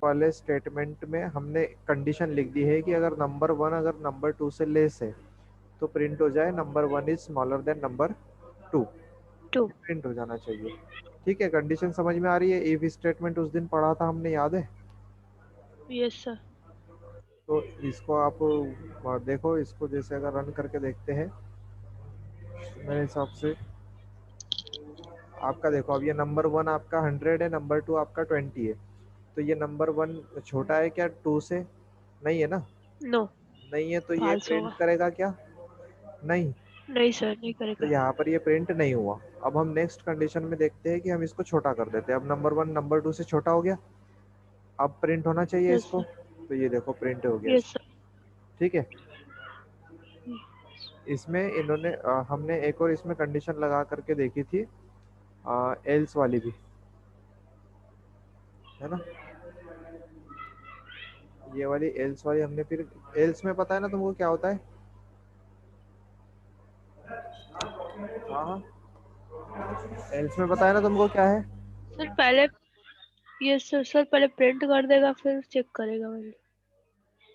वाले स्टेटमेंट में हमने कंडीशन लिख दी है कि अगर नंबर 1 अगर नंबर 2 से लेस है तो प्रिंट हो जाए number 1 is smaller than number 2, 2। Print हो जाना चाहिए। ठीक है, कंडीशन समझ में आ रही है? इफ स्टेटमेंट उस दिन पढ़ा था हमने, याद है? Yes sir. तो इसको आप देखो, इसको जैसे अगर रन करके देखते हैं मेरे हिसाब से आपका, देखो अब ये नंबर 1 आपका 100 है, नंबर 2 आपका 20 है, तो ये नंबर 1 छोटा है क्या 2 से? नहीं है ना? नो, नहीं है तो ये फाल्स प्रिंट होगा। करेगा क्या? नहीं। नहीं सर, नहीं तो करेगा। यहाँ पर ये प्रिंट नहीं हुआ। अब हम नेक्स्ट कंडीशन में देखते हैं कि हम इसको छोटा कर देते हैं। अब नंबर 1 नंबर 2 से छोटा हो गया, अब प्रिंट होना चाहिए यस इसको। सर। तो ये देखो प्रिंट हो गया यस इसको। सर। ठीक है, इसमें इन्होंने हमने एक और इसमें कंडीशन लगा करके देखी थी, एल्स वाली भी, है ना? ये वाली एल्स वाली हमने फिर, एल्स में पता है ना तुमको क्या होता है? हाँ हाँ, एल्स में पता है ना तुमको क्या है? सर पहले, यस सर, सर पहले प्रिंट कर देगा फिर चेक करेगा मैंने।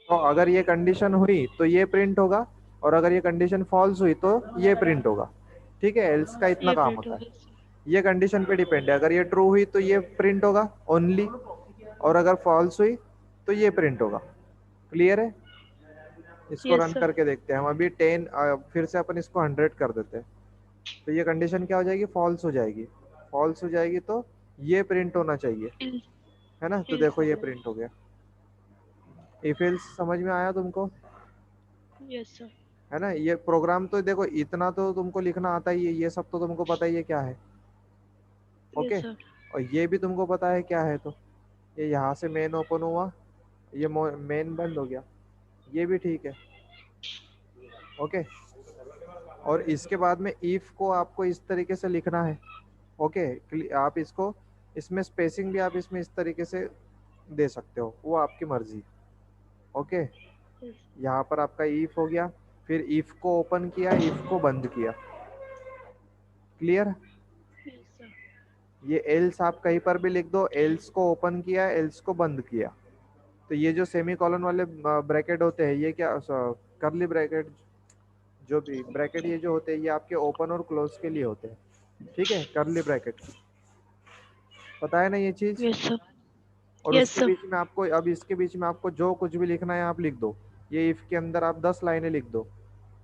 तो अगर ये कंडीशन हुई तो ये प्रिंट होगा, और अगर ये कंडीशन फॉल्स हुई तो ये प्रिंट होगा। ठीक है, एल्स का इतना ये काम प्रिंट होता हो है। गया सर। ये कंडीशन पे डिपेंड है, अगर ये ट्रू हुई तो ये प्रिंट होगा ओनली, और अगर फॉल्स हुई तो ये प्रिंट होगा। क्लियर है? इसको यस रन सर। करके देखते हैं हम अभी 10, फिर से अपन इसको 100 कर देते हैं, तो ये कंडीशन क्या हो जाएगी? फॉल्स हो जाएगी। फॉल्स हो जाएगी तो ये प्रिंट होना चाहिए, है ना? तो इल्स देखो हो ये गया। प्रिंट हो गया। इफ एल्स समझ में आया तुमको? Yes sir. है ना? ये प्रोग्राम तो देखो इतना तो तुमको लिखना आता ही है, ये सब तो तुमको पता ही है क्या है। Okay, yes sir. और ये भी तुमको पता है क्या है। तो ये यहाँ से मेन ओपन हुआ, ये मेन बंद हो गया, ये भी ठीक है। ओके, और इसके बाद में इफ को आपको इस तरीके से लिखना है। ओके, आप इसको, इसमें स्पेसिंग भी आप इसमें इस तरीके से दे सकते हो, वो आपकी मर्जी। ओके, यहाँ पर आपका इफ हो गया, फिर इफ को ओपन किया, इफ को बंद किया। क्लियर? Yes sir. ये एल्स आप कहीं पर भी लिख दो, एल्स को ओपन किया, एल्स को बंद किया। तो ये जो सेमी कॉलन वाले ब्रैकेट होते हैं, ये क्या, करली ब्रैकेट, जो भी ब्रैकेट ये जो होते हैं, ये आपके ओपन और क्लोज के लिए होते हैं। ठीक है, करली ब्रैकेट, पता है ना ये चीज? Yes sir. और यस उसके सर। बीच में आपको, अब इसके बीच में आपको जो कुछ भी लिखना है आप लिख दो। ये इफ के अंदर आप 10 लाइनें लिख दो,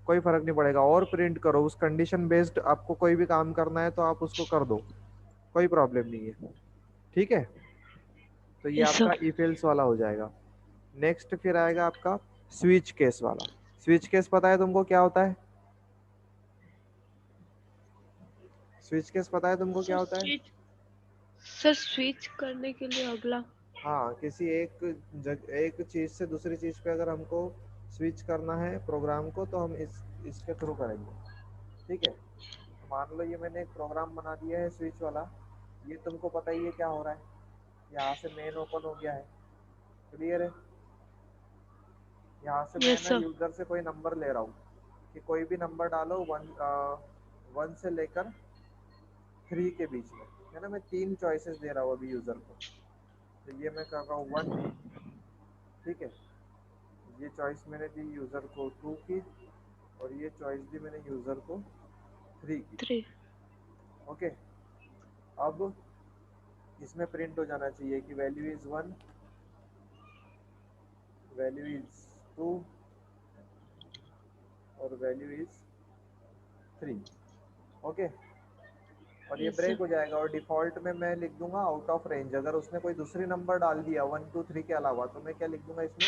कोई फर्क नहीं पड़ेगा, और प्रिंट करो। उस कंडीशन बेस्ड आपको कोई भी काम करना है तो आप उसको कर दो, कोई प्रॉब्लम नहीं है। ठीक है, तो ये यस आपका सर। इफ एल्स वाला हो जाएगा। नेक्स्ट फिर आएगा आपका स्विच केस वाला। स्विच केस पता है तुमको क्या होता है? स्विच केस पता है तुमको क्या सर होता है? स्विच, सर स्विच करने के लिए अगला। हाँ, किसी एक चीज से दूसरी चीज पे अगर हमको स्विच करना है प्रोग्राम को, तो हम इसके थ्रू करेंगे। ठीक है, मान लो ये मैंने एक प्रोग्राम बना दिया है स्विच वाला, ये तुमको पता ही है क्या हो रहा है। यहाँ से मेन ओपन हो गया है। क्लियर है? यहाँ से मैं यस ना सर। यूजर से कोई नंबर ले रहा हूँ, कि कोई भी नंबर डालो, 1 से लेकर 3 के बीच में, है ना? मैं 3 चॉइसेस दे रहा हूँ अभी यूजर को। तो ये मैं कर रहा हूँ 1। ठीक है, ये चॉइस मैंने दी यूजर को 2 की, और ये चॉइस दी मैंने यूजर को 3 की। 3। ओके, अब इसमें प्रिंट हो जाना चाहिए कि वैल्यू इज 1, वैल्यू इज 2, और वैल्यू इज 3। ओके, और ये यस ब्रेक सर। हो जाएगा, और डिफॉल्ट में मैं लिख दूंगा आउट ऑफ रेंज। अगर उसने कोई दूसरी नंबर डाल दिया 1 2 3 के अलावा, तो मैं क्या लिख दूंगा इसमें?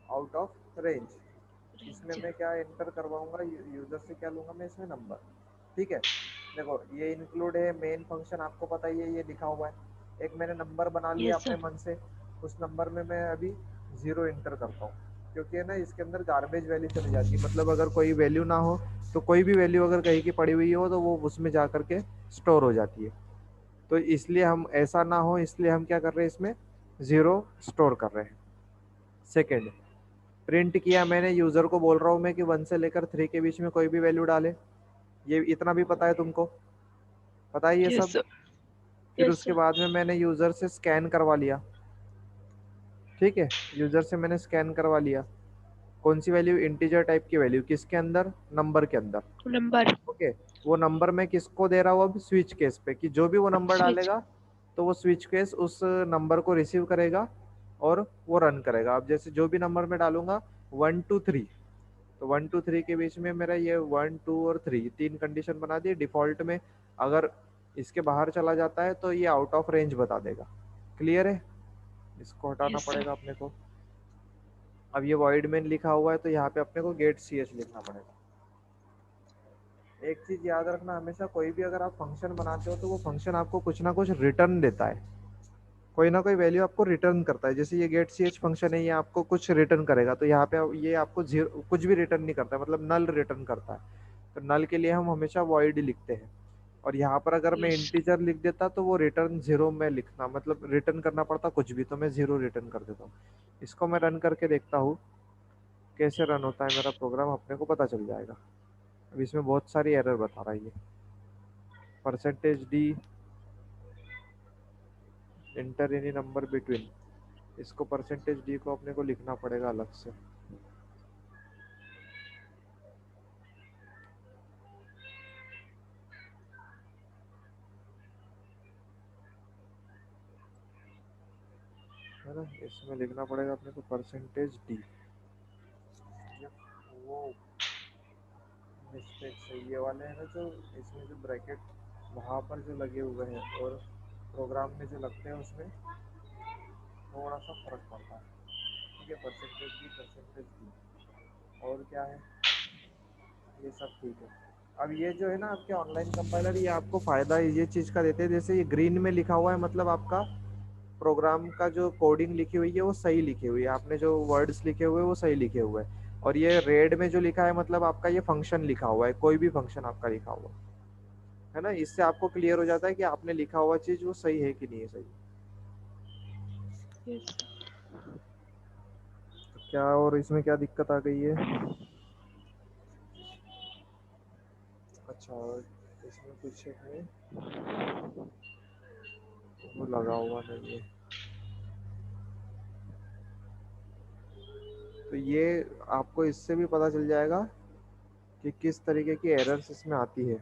Out of range. इसमें रेंज। मैं क्या एंटर करवाऊंगा, यूजर से क्या लूंगा मैं इसमें? नंबर। ठीक है, देखो ये इंक्लूड है मेन फंक्शन, आपको पता ही है ये लिखा हुआ है। एक मैंने नंबर बना लिया यस अपने सर। मन से, उस नंबर में मैं अभी 0 एंटर करता हूँ, क्योंकि है ना इसके अंदर गार्बेज वैल्यू चली जाती है। मतलब अगर कोई वैल्यू ना हो, तो कोई भी वैल्यू अगर कहीं की पड़ी हुई हो तो वो उसमें जा करके स्टोर हो जाती है। तो इसलिए हम, ऐसा ना हो इसलिए हम क्या कर रहे हैं, इसमें 0 स्टोर कर रहे हैं। सेकेंड, प्रिंट किया मैंने, यूजर को बोल रहा हूँ मैं कि 1 से लेकर 3 के बीच में कोई भी वैल्यू डाले। ये इतना भी पता है तुमको? पता है ये यस सब? सर। फिर यस उसके सर। बाद में मैंने यूज़र से स्कैन करवा लिया। ठीक है, यूज़र से मैंने स्कैन करवा लिया। कौन सी वैल्यू? इंटीजर टाइप की वैल्यू। किसके अंदर? नंबर के अंदर। नंबर। ओके। वो नंबर मैं किसको दे रहा हूँ अब? स्विच केस पे, कि जो भी वो नंबर स्विच। डालेगा तो वो स्विच केस उस नंबर को रिसीव करेगा और वो रन करेगा। अब जैसे जो भी नंबर मैं डालूंगा 1 2 3, तो 1 2 3 के बीच में मेरा ये 1 2 और 3 तीन कंडीशन बना दी डिफॉल्ट में। अगर इसके बाहर चला जाता है तो ये आउट ऑफ रेंज बता देगा। क्लियर है? इसको हटाना यस सर। पड़ेगा अपने को। अब ये वॉइड मेन लिखा हुआ है तो यहाँ पे अपने को गेट सी एच लिखना पड़ेगा। एक चीज याद रखना, हमेशा कोई भी अगर आप फंक्शन बनाते हो तो वो फंक्शन आपको कुछ ना कुछ रिटर्न देता है, कोई ना कोई वैल्यू आपको रिटर्न करता है। जैसे ये गेट सी एच फंक्शन है, ये आपको कुछ रिटर्न करेगा, तो यहाँ पे ये आपको जीरो कुछ भी रिटर्न नहीं करता है, मतलब नल रिटर्न करता है। तो नल के लिए हम हमेशा वॉइड लिखते हैं। और यहाँ पर अगर मैं यस। इंटीजर लिख देता तो वो रिटर्न जीरो में लिखना, मतलब रिटर्न करना पड़ता कुछ भी, तो मैं जीरो रिटर्न कर देता हूँ। इसको मैं रन करके देखता हूँ कैसे रन होता है मेरा प्रोग्राम, अपने को पता चल जाएगा। अब इसमें बहुत सारी एरर बता रहा है ये। %d inter any number between, इसको %d को अपने को लिखना पड़ेगा अलग से। है ना, इसमें लिखना पड़ेगा अपने को %d। वो मिस्टेक है ये वाले है ना, जो इसमें जो ब्रैकेट वहाँ पर जो लगे हुए हैं और प्रोग्राम में जो लगते हैं उसमें थोड़ा सा फर्क पड़ता है। ठीक है, %d। और क्या है? ये सब ठीक है। अब ये जो है ना आपके ऑनलाइन कंपाइलर, ये आपको फायदा ये चीज का देते हैं, जैसे ये ग्रीन में लिखा हुआ है मतलब आपका प्रोग्राम का जो कोडिंग लिखी हुई है वो सही लिखी हुई है, आपने जो वर्ड्स लिखे हुए हैं वो सही लिखे हुए हैं। और ये रेड में जो लिखा है मतलब आपका ये फंक्शन लिखा हुआ है, कोई भी फंक्शन आपका लिखा हुआ है ना। इससे आपको क्लियर हो जाता है कि आपने लिखा हुआ चीज वो सही है कि नहीं है सही। यस। तो क्या और इसमें क्या दिक्कत आ गई है? अच्छा, इसमें कुछ है वो लगा हुआ नहीं है, तो ये आपको इससे भी पता चल जाएगा कि किस तरीके की एरर्स इसमें आती है।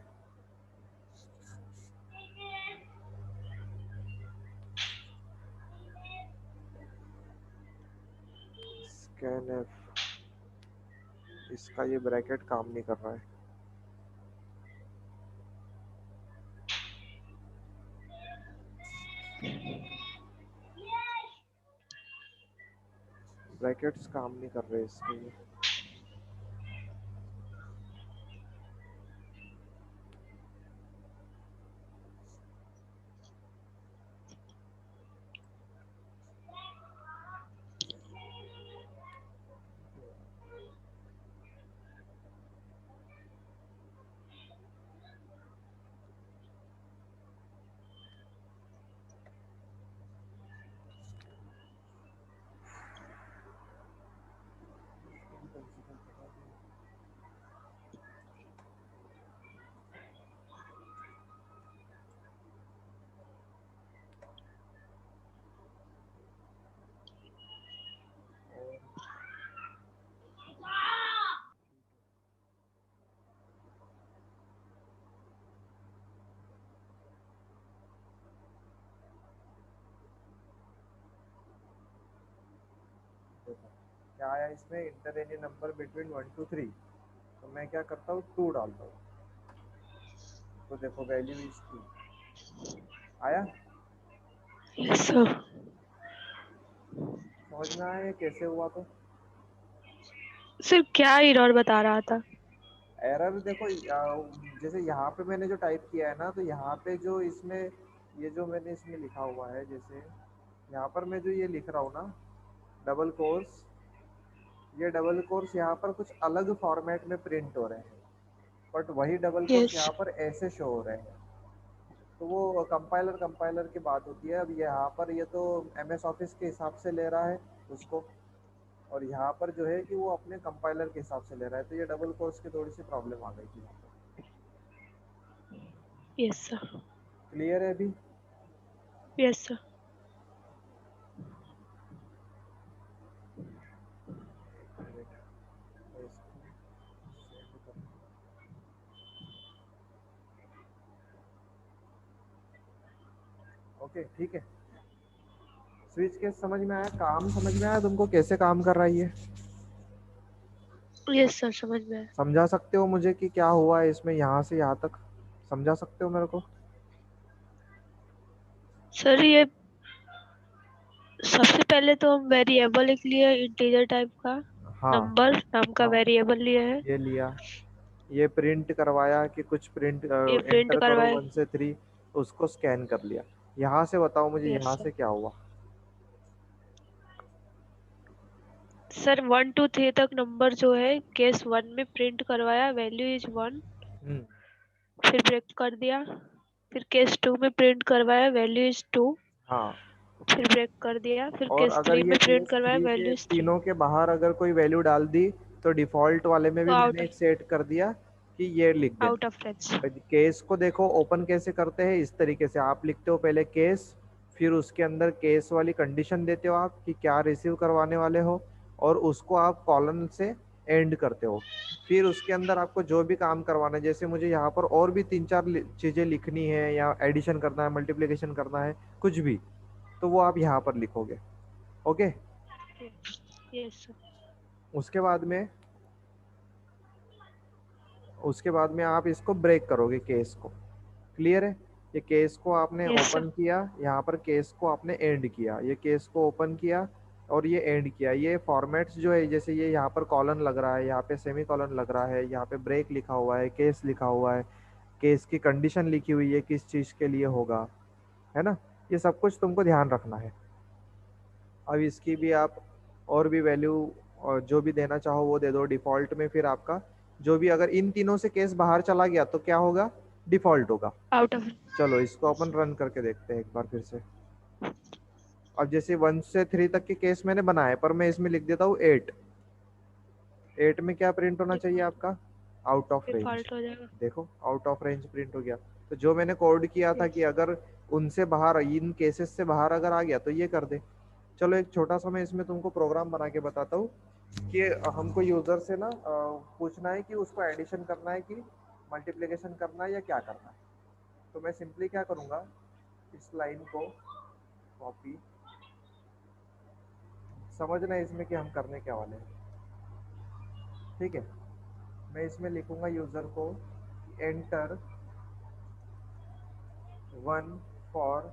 स्कैन एफ, इसका ये ब्रैकेट काम नहीं कर रहा है। ब्रैकेट्स काम नहीं कर रहे इसके ये। देखो क्या आया इसमें, इंटर एनी नंबर बिटवीन 1 2 3, तो मैं क्या करता हूँ 2 डालता हूँ, तो देखो वैल्यू इज 2 आया। Yes sir. समझ में आया ये कैसे हुआ? तो सर क्या एरर बता रहा था? एरर देखो जैसे यहाँ पे मैंने जो टाइप किया है ना, तो यहाँ पे जो इसमें ये जो मैंने इसमें लिखा हुआ है, जैसे यहाँ पर मैं जो ये लिख रहा हूँ ना डबल कोर्स, ये डबल कोर्स यहाँ पर कुछ अलग फॉर्मेट में प्रिंट हो रहे हैं, बट वही डबल कोर्स यस। यहाँ पर ऐसे शो हो रहे हैं। तो वो कंपाइलर कंपाइलर की बात होती है। अब यहाँ पर ये तो MS ऑफिस के हिसाब से ले रहा है उसको, और यहाँ पर जो है कि वो अपने कंपाइलर के हिसाब से ले रहा है, तो ये डबल कोर्स की थोड़ी सी प्रॉब्लम आ गई थी यहाँ पर। Yes sir. क्लियर है अभी? Yes sir. ओके ठीक है। स्विच केस समझ में आया, काम समझ में आया तुमको कैसे काम कर रहा है ये? यस सर, समझ में आया। समझा सकते हो मुझे कि क्या हुआ है इसमें यहाँ से यहाँ तक? समझा सकते हो मेरे को? सर ये सबसे पहले तो हम वेरिएबल लिख लिए इंटीजर टाइप का, हाँ नंबर नाम का हाँ, वेरिएबल लिए है, ये लिया, ये प्रिंट करवाया कि कुछ प्रिंट ये प्रिंट एंटर करो करवाए। 1 से 3, उसको स्कैन कर लिया। यहाँ से बताओ मुझे यस यहाँ सर। से क्या हुआ? सर 1 2 3 तक नंबर जो है केस 1 में प्रिंट करवाया, वैल्यू इज 1, हम्म, फिर ब्रेक कर दिया। फिर केस 2 में प्रिंट करवाया, वैल्यू इज 2, हाँ। फिर ब्रेक कर दिया। फिर और केस अगर 3 ये में प्रिंट केस करवाया, 3 वैल्यू के इज 3। तीनों के बाहर अगर कोई वैल्यू डाल दी तो डिफॉल्ट वाले में तो भी आउट मैंने एक सेट कर दिया कि ये लिख आउट ऑफ रेंज। देना। केस को देखो ओपन कैसे करते हैं, इस तरीके से आप लिखते हो पहले केस, फिर उसके अंदर केस वाली कंडीशन देते हो आप कि क्या रिसीव करवाने वाले हो, और उसको आप कॉलन से एंड करते हो। फिर उसके अंदर आपको जो भी काम करवाना है, जैसे मुझे यहाँ पर और भी 3 4 चीजें लिखनी है, या एडिशन करना है, मल्टीप्लिकेशन करना है, कुछ भी, तो वो आप यहाँ पर लिखोगे। ओके। Yes sir. उसके बाद में आप इसको ब्रेक करोगे केस को। क्लियर है? ये केस को आपने यस सर। ओपन किया, यहाँ पर केस को आपने एंड किया, ये केस को ओपन किया और ये एंड किया। ये फॉर्मेट्स जो है, जैसे ये यहाँ पर कॉलन लग रहा है, यहाँ पे सेमी कॉलन लग रहा है, यहाँ पे ब्रेक लिखा हुआ है, केस लिखा हुआ है, केस की कंडीशन लिखी हुई है किस चीज के लिए होगा, है ना? ये सब कुछ तुमको ध्यान रखना है। अब इसकी भी आप और भी वैल्यू और जो भी देना चाहो वो दे दो डिफॉल्ट में। फिर आपका जो भी, अगर इन तीनों से केस बाहर चला गया तो क्या होगा? डिफॉल्ट होगा। Out of. चलो इसको अपन रन करके देखते हैं एक बार फिर से। अब जैसे 1 से 3 तक के केस मैंने बनाए, पर मैं इसमें लिख देता हूँ 8। 8 में क्या प्रिंट होना चाहिए आपका? Out of range. डिफॉल्ट हो जाएगा। देखो आउट ऑफ रेंज प्रिंट हो गया। तो जो मैंने कोड किया था कि यस। अगर उनसे बाहर, इन केसेस से बाहर अगर आ गया तो ये कर दे। चलो एक छोटा सा मैं इसमें तुमको प्रोग्राम बना के बताता हूँ कि हमको यूजर से ना पूछना है कि उसको एडिशन करना है कि मल्टीप्लिकेशन करना है या क्या करना है। तो मैं सिंपली क्या करूँगा, इस लाइन को कॉपी, समझना है इसमें कि हम करने क्या वाले हैं। ठीक है, मैं इसमें लिखूंगा यूजर को एंटर 1 फॉर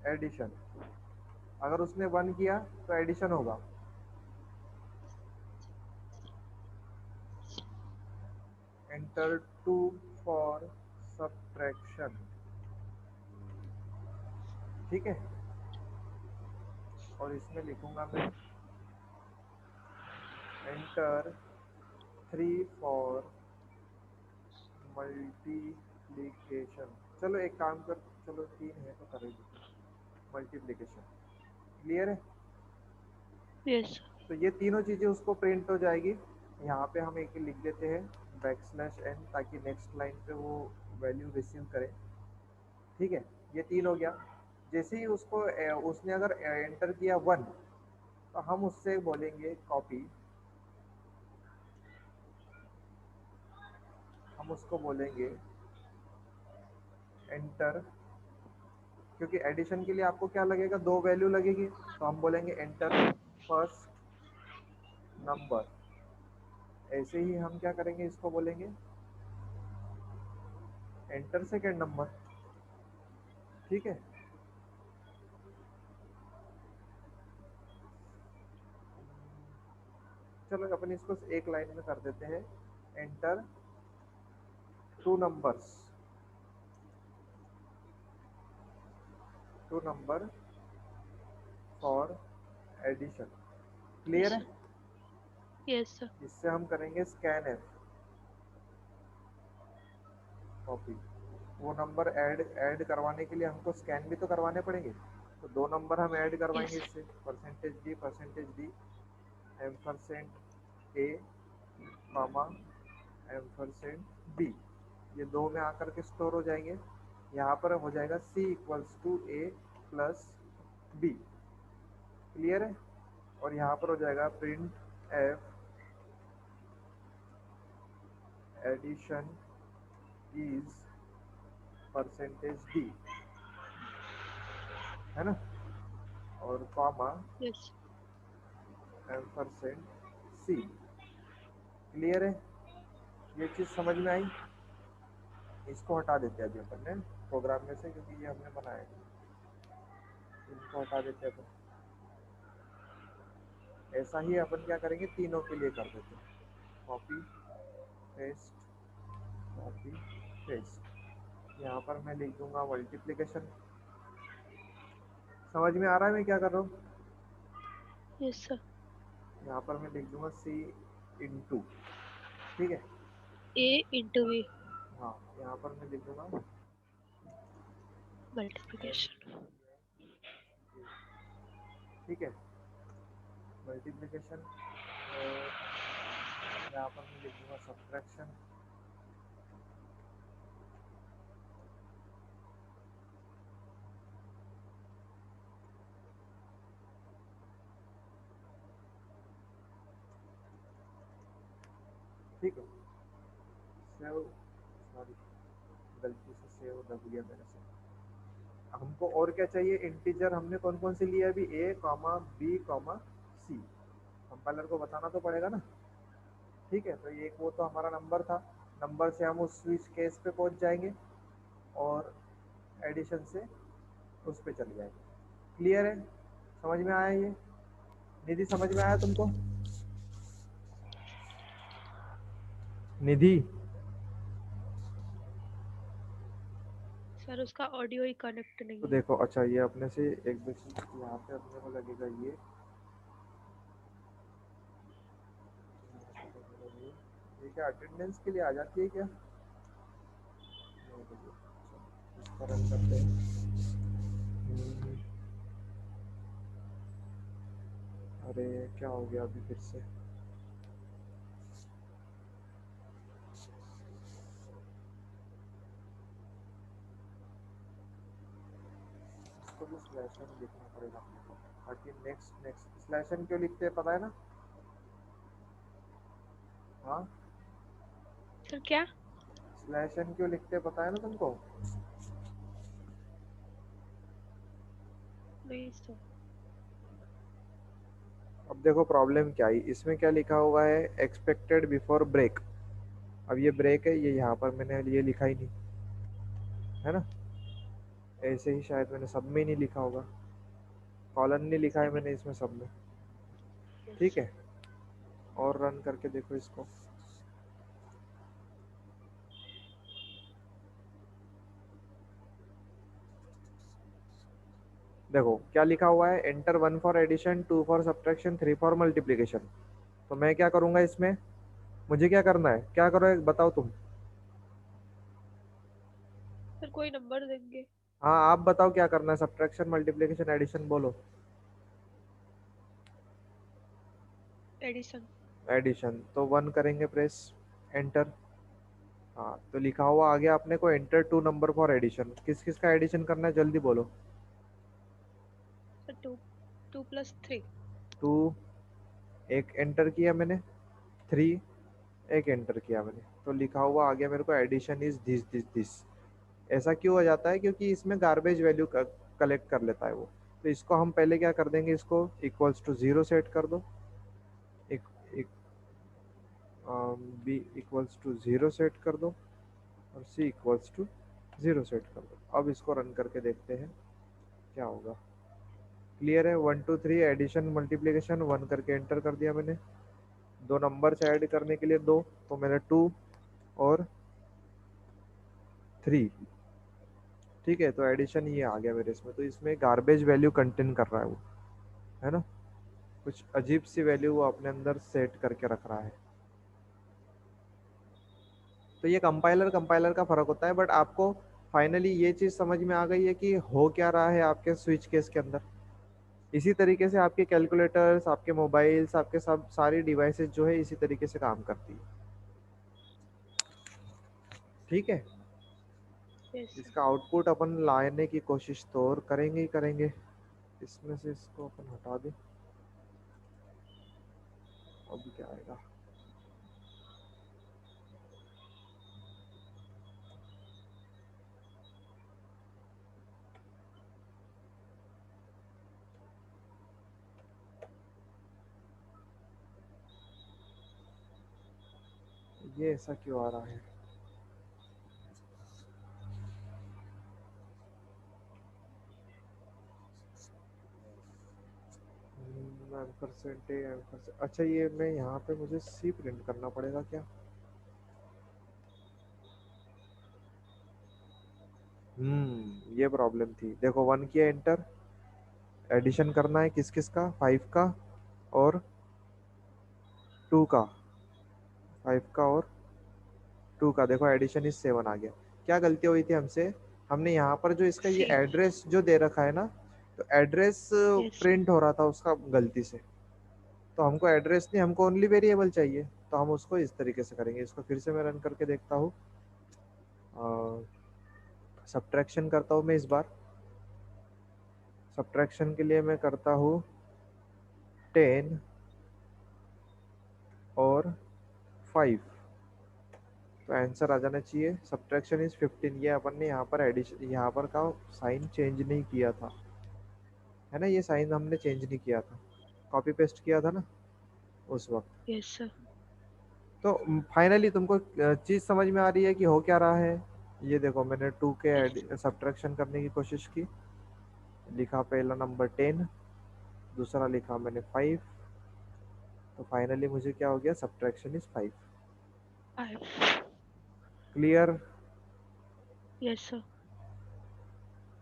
एडिशन। अगर उसने 1 किया तो एडिशन होगा, एंटर 2 फॉर सब्ट्रैक्शन। ठीक है, और इसमें लिखूंगा मैं एंटर 3 फॉर मल्टीप्लीकेशन। चलो एक काम कर, चलो 3 है तो कर ही देते मल्टीप्लीकेशन। क्लियर है? यस। तो ये तीनों चीजें उसको प्रिंट हो जाएगी। यहाँ पे हम एक लिख देते हैं \n, ताकि नेक्स्ट लाइन पे वो वैल्यू रिसीव करे। ठीक है, ये 3 हो गया। जैसे ही उसको उसने अगर एंटर किया 1, तो हम उससे बोलेंगे कॉपी, हम उसको बोलेंगे एंटर, क्योंकि एडिशन के लिए आपको क्या लगेगा, 2 वैल्यू लगेगी, तो हम बोलेंगे एंटर फर्स्ट नंबर। ऐसे ही हम क्या करेंगे, इसको बोलेंगे एंटर सेकेंड नंबर। ठीक है, चलो अपन इसको एक लाइन में कर देते हैं, enter 2 numbers, 2 number for addition. Clear है? Yes sir. इससे हम करेंगे स्कैन एफ, कॉपी। वो नंबर ऐड करवाने के लिए हमको स्कैन भी तो करवाने पड़ेंगे, तो 2 नंबर हम ऐड करवाएंगे यस। इससे, %d एम्परसेंट ए कॉमा एम्परसेंट बी। ये 2 में आकर के स्टोर हो जाएंगे। यहाँ पर हो जाएगा C = A plus B, clear है। और यहाँ पर हो जाएगा print F addition is percentage D, है ना, और comma yes ampersand C, clear है। ये चीज़ समझ में आई। इसको हटा देते हैं अभी अपन ने प्रोग्राम में से, क्योंकि ये हमने बनाया है। इनको हटा देते हैं अपन। ऐसा ही अपन क्या करेंगे, तीनों के लिए कर देते हैं। Copy paste, copy paste. यहाँ पर मैं लिख दूंगा मल्टीप्लिकेशन। समझ में आ रहा है मैं क्या कर रहा हूँ। Yes sir. यहाँ पर मैं लिख दूंगा सी इंटू, ठीक है। ए इंटू बी हाँ, यहाँ पर मैं लिख दूंगा मल्टीप्लिकेशन। ठीक है, मल्टीप्लिकेशन। और यहाँ पर मैं लिख दूंगा सब्ट्रैक्शन। ठीक है, सेव, सॉरी गलती से सेव दब गया मेरे से। हमको और क्या चाहिए, इंटीजर हमने कौन कौन से लिए अभी, ए कॉमा बी कॉमा सी। कंपाइलर को बताना तो पड़ेगा ना। ठीक है, तो ये एक वो तो हमारा नंबर था। नंबर से हम उस स्विच केस पे पहुंच जाएंगे और एडिशन से उस पे चले जाएंगे। क्लियर है, समझ में आया ये। निधि समझ में आया तुमको, निधि। सर उसका ऑडियो ही कनेक्ट तो नहीं है। देखो, अच्छा ये अपने से एक मिनट, यहाँ पे अपने को लगेगा ये क्या अटेंडेंस के लिए आ जाती है क्या। इसको रन करते हैं। अरे क्या हो गया अभी फिर से। इसको भी स्लैश एन लिखना पड़ेगा अपने को, ताकि नेक्स्ट नेक्स्ट स्लैश एन क्यों लिखते हैं पता है ना। हाँ, सर क्या? स्लैश एन क्यों लिखते हैं पता है ना तुमको। नहीं सर। अब देखो प्रॉब्लम क्या है, इसमें क्या लिखा हुआ है, एक्सपेक्टेड बिफोर ब्रेक। अब ये ब्रेक है, ये यहाँ पर मैंने ये लिखा ही नहीं है ना। ऐसे ही शायद मैंने सब में ही नहीं लिखा होगा, कॉलन नहीं लिखा है मैंने इसमें सब में। ठीक है, और रन करके देखो इसको। देखो क्या लिखा हुआ है, enter 1 for addition, 2 for subtraction, 3 for multiplication. तो मैं क्या करूंगा इसमें, मुझे क्या करना है, क्या करो बताओ तुम। सर कोई नंबर देंगे। हाँ आप बताओ क्या करना है, सब्ट्रैक्शन मल्टीप्लिकेशन एडिशन बोलो। एडिशन। एडिशन तो 1 करेंगे प्रेस, एंटर। हाँ तो लिखा हुआ आ गया अपने को, एंटर 2 नंबर फॉर एडिशन। किस किस का एडिशन करना है जल्दी बोलो। सर 2 2 + 3। 2 एक एंटर किया मैंने, 3 एक एंटर किया मैंने, तो लिखा हुआ आ गया मेरे को, addition is this this this. ऐसा क्यों हो जाता है, क्योंकि इसमें गार्बेज वैल्यू कलेक्ट कर लेता है वो। तो इसको हम पहले क्या कर देंगे, इसको इक्वल्स टू 0 सेट कर दो, एक, एक बी इक्वल्स टू 0 सेट कर दो, और सी इक्वल्स टू 0 सेट कर दो। अब इसको रन करके देखते हैं क्या होगा। क्लियर है, 1 2 3 एडिशन मल्टीप्लिकेशन 1 करके एंटर कर दिया मैंने। दो नंबर्स ऐड करने के लिए दो, तो मैंने 2 और 3। ठीक है, तो एडिशन ये आ गया मेरे इसमें, तो इसमें गार्बेज वैल्यू कंटेन कर रहा है वो, है ना। कुछ अजीब सी वैल्यू वो अपने अंदर सेट करके रख रहा है। तो ये कंपाइलर कंपाइलर का फर्क होता है, बट आपको फाइनली ये चीज समझ में आ गई है कि हो क्या रहा है आपके स्विच केस के अंदर। इसी तरीके से आपके कैलकुलेटर्स, आपके मोबाइल्स, आपके सब सारी डिवाइसेस जो है इसी तरीके से काम करती है। ठीक है, यस सर। इसका आउटपुट अपन लाने की कोशिश तो और करेंगे ही करेंगे। इसमें से इसको अपन हटा दें। अब क्या आएगा? ये ऐसा क्यों आ रहा है? परसेंट अच्छा, ये मैं यहाँ पे मुझे सी प्रिंट करना पड़ेगा क्या? ये प्रॉब्लम थी। देखो, 1 किया एंटर, एडिशन करना है किस किस का, 5 का और 2 का, 5 का और 2 का। देखो एडिशन इज 7 आ गया। क्या गलती हुई थी हमसे? हमने यहाँ पर जो इसका ये सी। एड्रेस जो दे रखा है ना, तो एड्रेस यस सर। प्रिंट हो रहा था उसका गलती से। तो हमको एड्रेस नहीं, हमको ओनली वेरिएबल चाहिए। तो हम उसको इस तरीके से करेंगे। इसको फिर से मैं रन करके देखता हूँ। सब्ट्रैक्शन करता हूँ मैं इस बार। सब्ट्रैक्शन के लिए मैं करता हूँ 10 और 5, तो आंसर आ जाना चाहिए। Subtraction is 15। ये अपन ने यहाँ पर एडिशन, यहाँ पर का साइन चेंज नहीं किया था, है ना? ये साइन हमने चेंज नहीं किया था, कॉपी पेस्ट किया था ना उस वक्त। Yes sir. तो फाइनली तुमको चीज समझ में आ रही है कि हो क्या रहा है? ये देखो, मैंने 2 यस। के सब्ट्रैक्शन करने की कोशिश की। लिखा पहला नंबर 10, दूसरा लिखा मैंने 5, तो फाइनली मुझे क्या हो गया? Subtraction is 5। 5। Clear? Yes sir.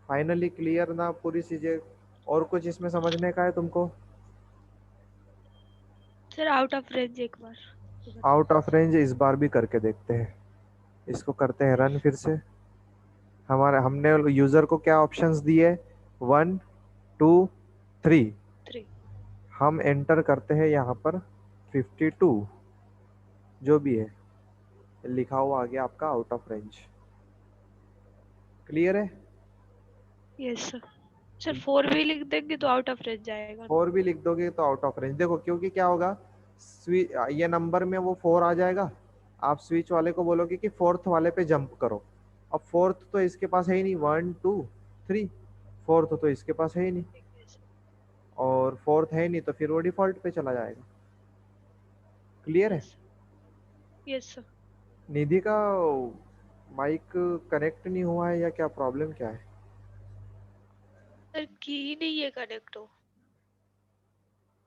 Finally clear ना पूरी चीजें? और कुछ इसमें समझने का है तुमको? सर आउट ऑफ रेंज एक बार तो बता आउट ऑफ दीजिए। रेंज इस बार भी करके देखते हैं। इसको करते हैं रन फिर से। हमारे हमने यूजर को क्या ऑप्शंस दिए? 1, 2, 3। 3। हम एंटर करते हैं यहाँ पर 52, जो भी है लिखा हुआ आ गया आपका आउट ऑफ रेंज। क्लियर है? Yes sir. सर 4 भी लिख देंगे तो आउट ऑफ रेंज जाएगा ना? 4 भी लिख दोगे तो आउट ऑफ रेंज। देखो, क्योंकि क्या होगा, ये नंबर में वो 4 आ जाएगा। आप स्विच वाले को बोलोगे कि फोर्थ वाले पे जंप करो। अब फोर्थ तो इसके पास है ही नहीं, 1, 2, 3, फोर्थ तो इसके पास है ही नहीं, और फोर्थ है ही नहीं, तो फिर वो डिफॉल्ट पे चला जाएगा। क्लियर है? यस। Yes sir. निधि का माइक कनेक्ट नहीं हुआ है या क्या प्रॉब्लम क्या है? सर की ही नहीं है कनेक्ट हो।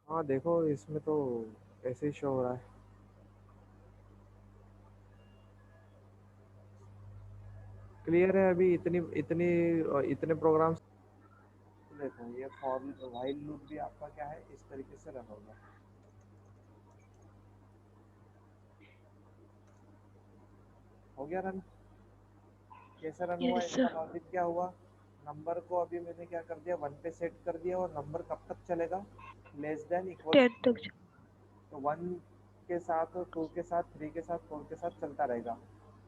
हाँ देखो, इसमें तो ऐसे ही शो हो रहा है। क्लियर है अभी? इतनी इतनी इतने प्रोग्राम्स। देखो, ये फॉर व्हाइल लूप भी आपका क्या है, इस तरीके से रन होगा। हो गया रन? कैसे रन हुआ? यस इसका सर। लॉजिक क्या हुआ? नंबर को अभी मैंने क्या कर दिया, 1 पे सेट कर दिया, और नंबर कब तक चलेगा? लेस देन इक्वल्स 10 तक। तो 1 के साथ, 2 के साथ, 3 के साथ, 4 के साथ चलता रहेगा।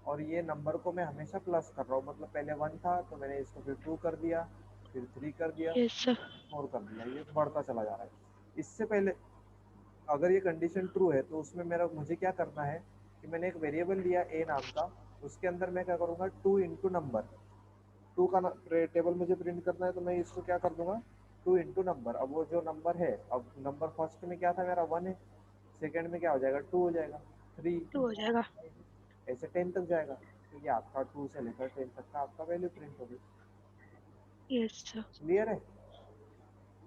और ये नंबर को मैं हमेशा प्लस कर रहा हूँ, मतलब पहले 1 था तो मैंने इसको फिर 2 कर दिया, फिर 3 कर दिया, यस सर। 4 कर दिया, ये बढ़ता चला जा रहा है। इससे पहले अगर ये कंडीशन ट्रू है तो उसमें मेरा मुझे क्या करना है कि मैंने एक वेरिएबल लिया ए नाम का, उसके अंदर मैं क्या करूँगा, 2 इंटू नंबर, 2 का टेबल मुझे प्रिंट करना है, तो मैं इसको क्या कर दूंगा, 2 इंटू नंबर। अब वो जो नंबर है, अब नंबर फर्स्ट में क्या था मेरा, 1 है, सेकंड में क्या हो जाएगा, 2 हो जाएगा, 3, 2 हो जाएगा। ऐसे 10 तक जाएगा। तो ये आपका 2 से लेकर 10 तक का आपका वैल्यू प्रिंट होगी। Yes sir. क्लियर है?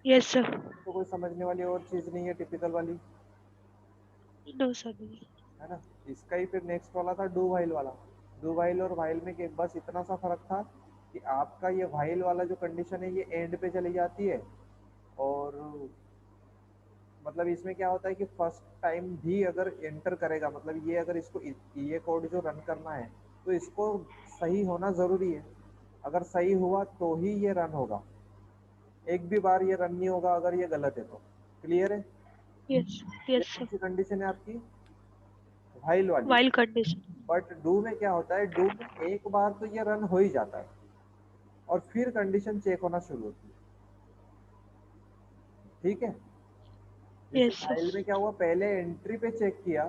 Yes sir. तो कोई समझने वाली और चीज़ नहीं है, टिपिकल वाली, नो सर नहीं। है ना? इसका ही फिर नेक्स्ट वाला था डू वाइल वाला। डू वाइल और वाइल में बस इतना सा फर्क था कि आपका ये वाइल वाला जो कंडीशन है ये एंड पे चली जाती है, और मतलब इसमें क्या होता है कि फर्स्ट टाइम भी अगर एंटर करेगा, मतलब ये अगर इसको ये कोड जो रन करना है तो इसको सही होना ज़रूरी है। अगर सही हुआ तो ही ये रन होगा, एक भी बार ये रन नहीं होगा अगर ये गलत है तो। क्लियर है? यस। ये यस कौन सर। सी कंडीशन है आपकी? वाली। While condition. बट डू में क्या होता है, डू में एक बार तो ये रन हो ही जाता है और फिर कंडीशन चेक होना शुरू होती है। ठीक है, जैसे यस फाइल सर। में क्या हुआ, पहले एंट्री पे चेक किया,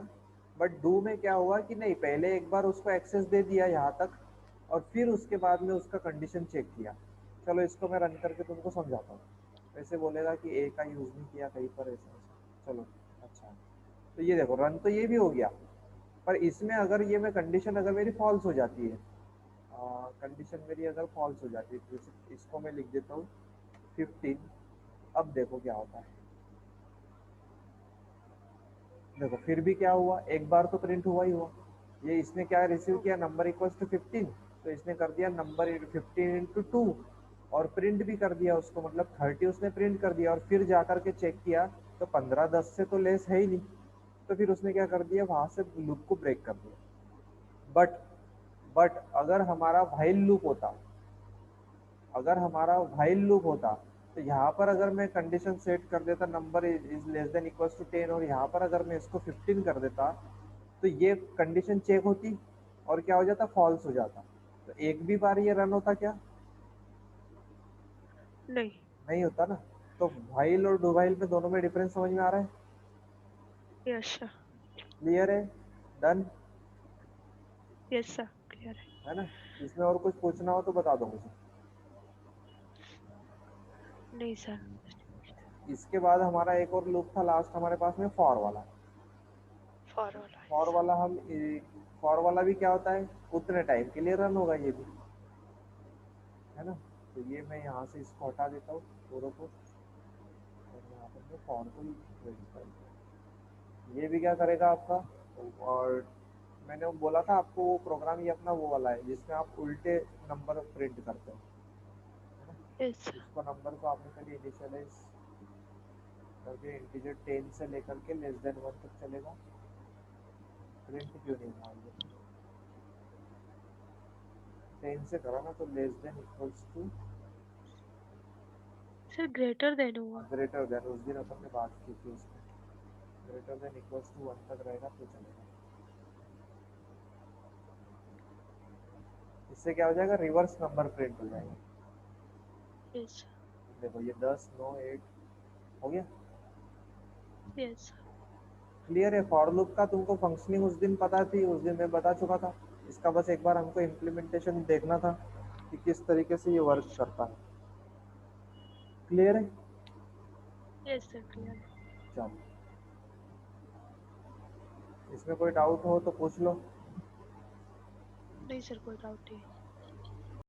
बट डू में क्या हुआ कि नहीं, पहले एक बार उसको एक्सेस दे दिया यहाँ तक और फिर उसके बाद में उसका कंडीशन चेक किया। चलो इसको मैं रन करके तुमको समझाता हूँ। वैसे बोलेगा कि ए का यूज नहीं किया कहीं पर, ऐसा ऐसा। चलो अच्छा, तो ये देखो रन तो ये भी हो गया, पर इसमें अगर ये मैं कंडीशन अगर मेरी फॉल्स हो जाती है, कंडीशन मेरी अगर फॉल्स हो जाती है, जैसे इसको मैं लिख देता हूँ 15। अब देखो क्या होता है, देखो फिर भी क्या हुआ, एक बार तो प्रिंट हुआ ही हुआ। ये इसने क्या रिसीव किया, नंबर इक्वल्स टू 15, तो इसने कर दिया नंबर 15 into 2 और प्रिंट भी कर दिया उसको, मतलब 30 उसने प्रिंट कर दिया। और फिर जाकर के चेक किया तो 15 10 से तो लेस है ही नहीं, तो फिर उसने क्या कर दिया, वहां से लूप को ब्रेक कर दिया। बट बट अगर हमारा व्हाइल लूप होता, अगर हमारा व्हाइल लूप होता, तो यहाँ पर अगर मैं कंडीशन सेट कर देता number is less than equals to 10 और यहाँ पर अगर मैं इसको 15 कर देता, तो ये कंडीशन चेक होती और क्या हो जाता, फॉल्स हो जाता। तो एक भी बार ये रन होता क्या, नहीं। नहीं होता ना। तो व्हाइल और डू व्हाइल में दोनों में डिफरेंस समझ में आ रहा है? Yes sir. क्लियर है? डन यस सर क्लियर है। है ना? इसमें और कुछ पूछना हो तो बता दो मुझे। नहीं सर। इसके बाद हमारा एक और लूप था लास्ट हमारे पास में, फॉर वाला। For all. फॉर वाला हम, फॉर वाला भी क्या होता है, उतने टाइम के लिए रन होगा ये भी, है ना? तो ये मैं यहाँ से इसको हटा देता हूँ पूरे को, और यहाँ पर मैं फॉर को लिखता हूँ। ये भी क्या करेगा आपका, और मैंने वो बोला था आपको, वो प्रोग्राम ये अपना वो वाला है जिसमें आप उल्टे नंबर प्रिंट करते हो, है ना? Yes sir. इसको नंबर को आपने पहले इनिशियलाइज करके इंटीजर 10 से लेकर के लेस देन 1 तक चलेगा। प्रिंट क्यों नहीं हुआ ये, 10 से करा ना, तो less than equals to, sir greater than हुआ। ग्रेटर देन, उस दिन अपन ने बात की थी उसमें, ग्रेटर देन इक्वल्स टू 1 तक रहेगा तो चलेगा। इससे क्या हो जाएगा, रिवर्स नंबर प्रिंट हो जाएगा। यस देखो ये 10 9 8 हो गया। यस। क्लियर है? फॉर लूप का तुमको फंक्शनिंग उस दिन पता थी, उस दिन मैं बता चुका था। इसका बस एक बार हमको इम्प्लीमेंटेशन देखना था कि किस तरीके से ये वर्क करता है। क्लियर है? यस सर क्लियर है। चलो, इसमें कोई डाउट हो तो पूछ लो। नहीं सर कोई डाउट नहीं।